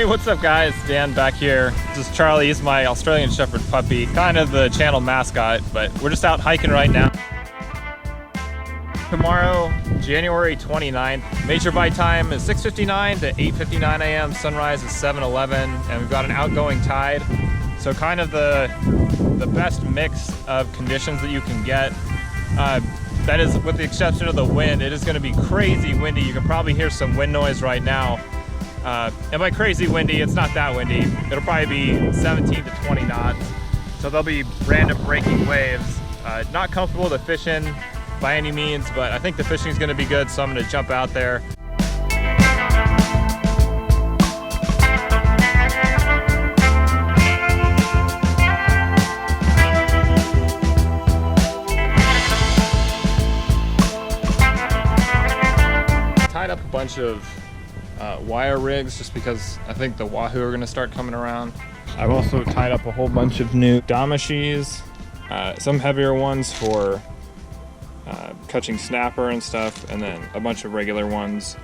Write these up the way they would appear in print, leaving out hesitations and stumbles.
Hey, what's up guys? Dan back here. This is Charlie. He's my Australian Shepherd puppy, kind of the channel mascot, but we're just out hiking right now. Tomorrow, January 29th, major bite time is 6:59 to 8:59 a.m. Sunrise is 7:11, and we've got an outgoing tide. So kind of the best mix of conditions that you can get. That is, with the exception of the wind, it is going to be crazy windy. You can probably hear some wind noise right now. And by crazy windy, it's not that windy. It'll probably be 17 to 20 knots. So there'll be random breaking waves. Not comfortable to fish in by any means, but I think the fishing is going to be good, so I'm going to jump out there. Tied up a bunch of wire rigs just because I think the wahoo are going to start coming around. I've also tied up a whole bunch of new damashis, some heavier ones for catching snapper and stuff, and then a bunch of regular ones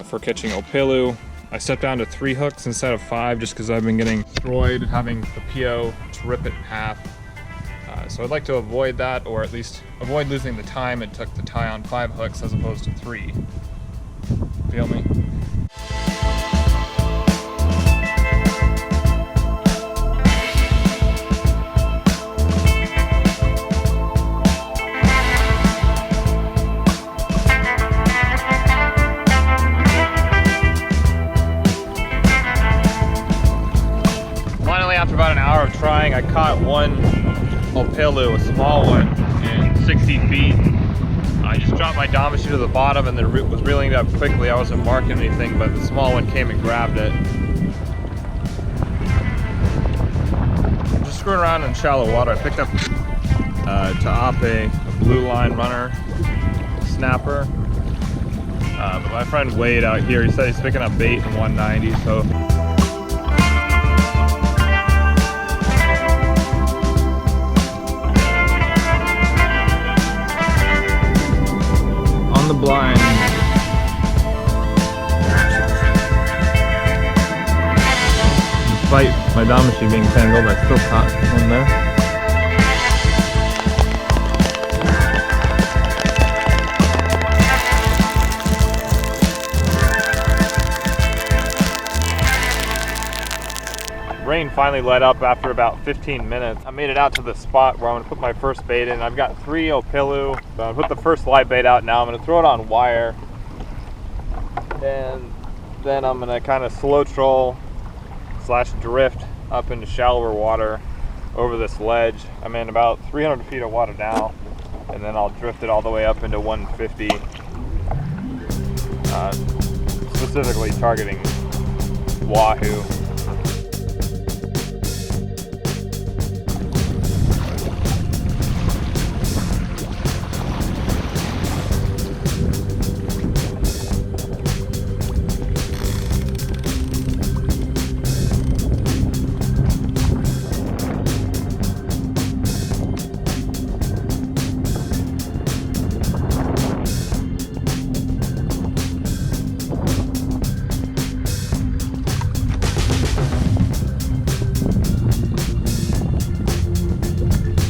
for catching opelu. I stepped down to 3 hooks instead of 5 just because I've been getting destroyed having the PO to rip it in half. So I'd like to avoid that, or at least avoid losing the time it took to tie on 5 hooks as opposed to 3. Feel me? Finally, after about an hour of trying, I caught one opelu, a small one, in 60 feet. I just dropped my damashi to the bottom and then was reeling it up quickly. I wasn't marking anything, but the small one came and grabbed it. I'm just screwing around in shallow water. I picked up Ta'ape, a blue line runner, snapper. But my friend Wade out here, he said he's picking up bait in 190, so. The blind. Despite my damashi being tangled, I still caught one there. Rain finally let up after about 15 minutes. I made it out to the spot where I'm gonna put my first bait in. I've got 3 opelu. So I'm gonna put the first live bait out now. I'm gonna throw it on wire. And then I'm gonna kind of slow troll / drift up into shallower water over this ledge. I'm in about 300 feet of water now. And then I'll drift it all the way up into 150. Specifically targeting wahoo.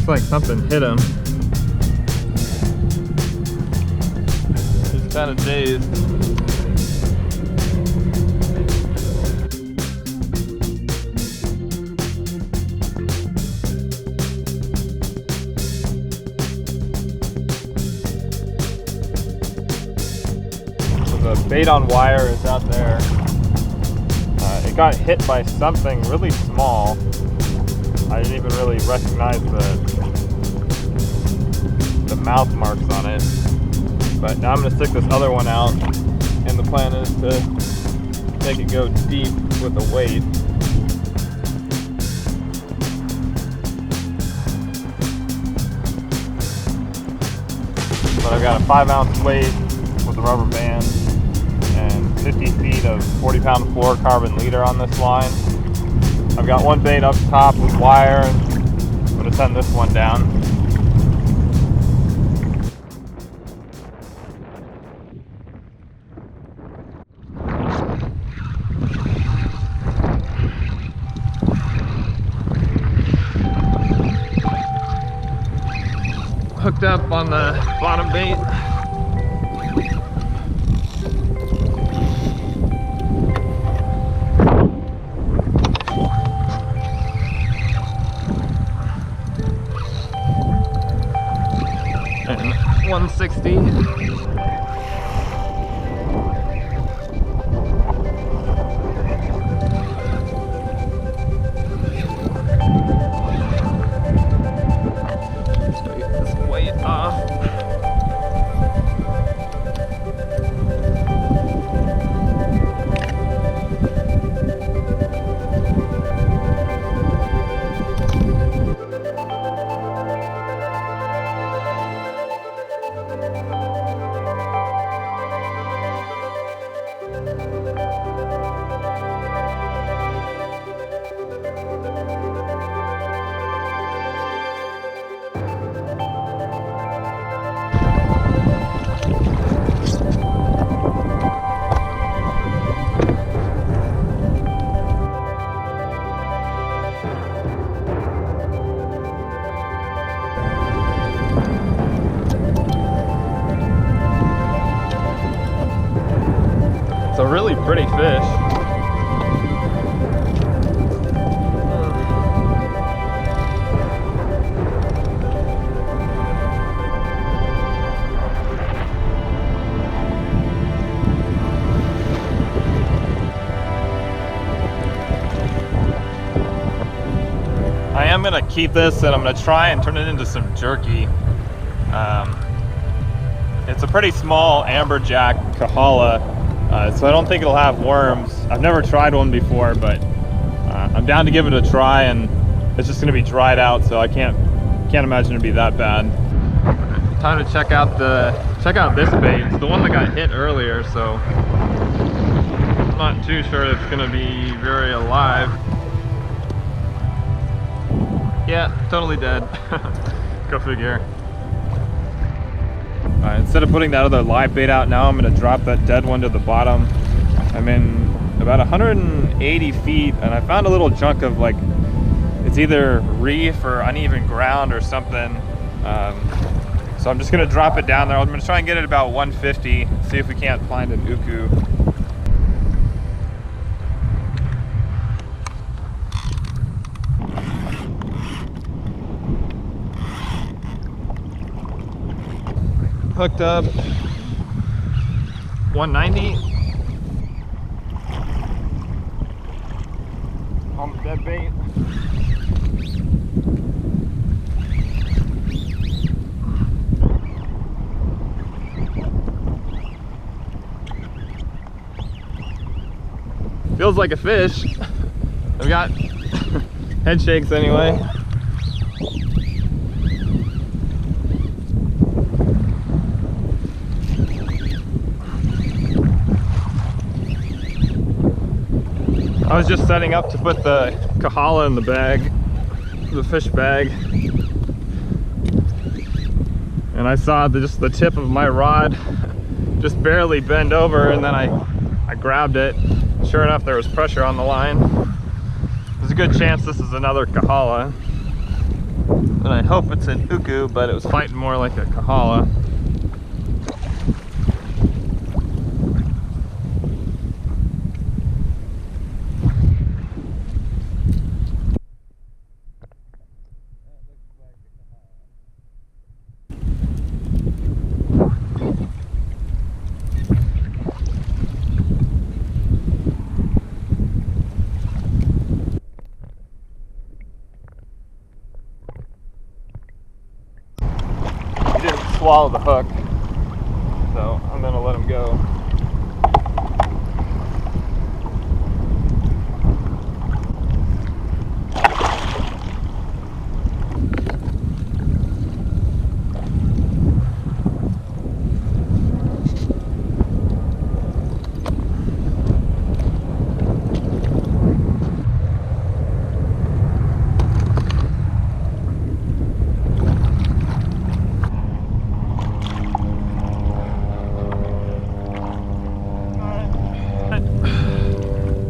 Like something hit him. He's kind of dazed. So the bait on wire is out there. It got hit by something really small. I didn't even really recognize the mouth marks on it. But now I'm going to stick this other one out, and the plan is to make it go deep with the weight. But I've got a 5-ounce weight with a rubber band and 50 feet of 40-pound fluorocarbon leader on this line. I've got one bait up top with wire, and I'm going to send this one down. hooked up on the bottom bait. And 160. It's a really pretty fish. I am gonna keep this and I'm gonna try and turn it into some jerky. It's a pretty small amberjack kahala. So I don't think it'll have worms. I've never tried one before, but I'm down to give it a try, and it's just gonna be dried out, so I can't imagine it'd be that bad. Time to check out this bait. It's the one that got hit earlier, so I'm not too sure it's gonna be very alive. Yeah, totally dead. Go figure. Instead of putting that other live bait out now, I'm going to drop that dead one to the bottom. I'm in about 180 feet, and I found a little chunk of, like, it's either reef or uneven ground or something. So I'm just going to drop it down there. I'm going to try and get it about 150, see if we can't find an uku. Hooked up 190 on the dead bait. Feels like a fish. I've got head shakes anyway. I was just setting up to put the kahala in the bag, the fish bag, and I saw just the tip of my rod just barely bend over, and then I grabbed it. Sure enough, there was pressure on the line. There's a good chance this is another kahala, and I hope it's an uku, but it was fighting more like a kahala. Swallow the hook, so I'm gonna let him go.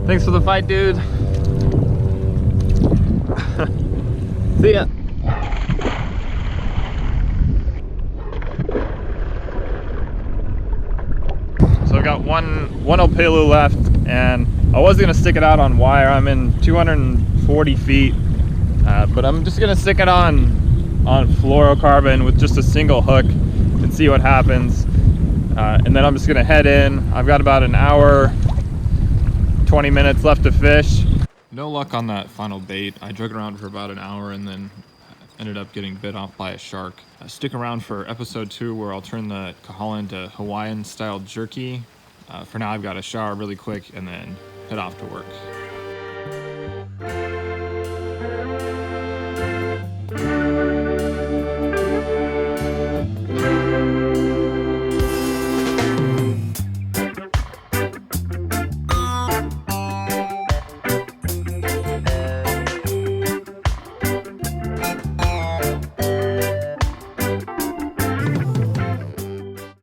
Thanks for the fight, dude. See ya. one Opelu left, and I was gonna stick it out on wire. I'm in 240 feet, but I'm just gonna stick it on fluorocarbon with just a single hook and see what happens. And then I'm just gonna head in. I've got about an hour, 20 minutes left to fish. No luck on that final bait. I drug around for about an hour and then ended up getting bit off by a shark. Stick around for episode 2 where I'll turn the kahala into Hawaiian style jerky. For now I've got to shower really quick and then head off to work.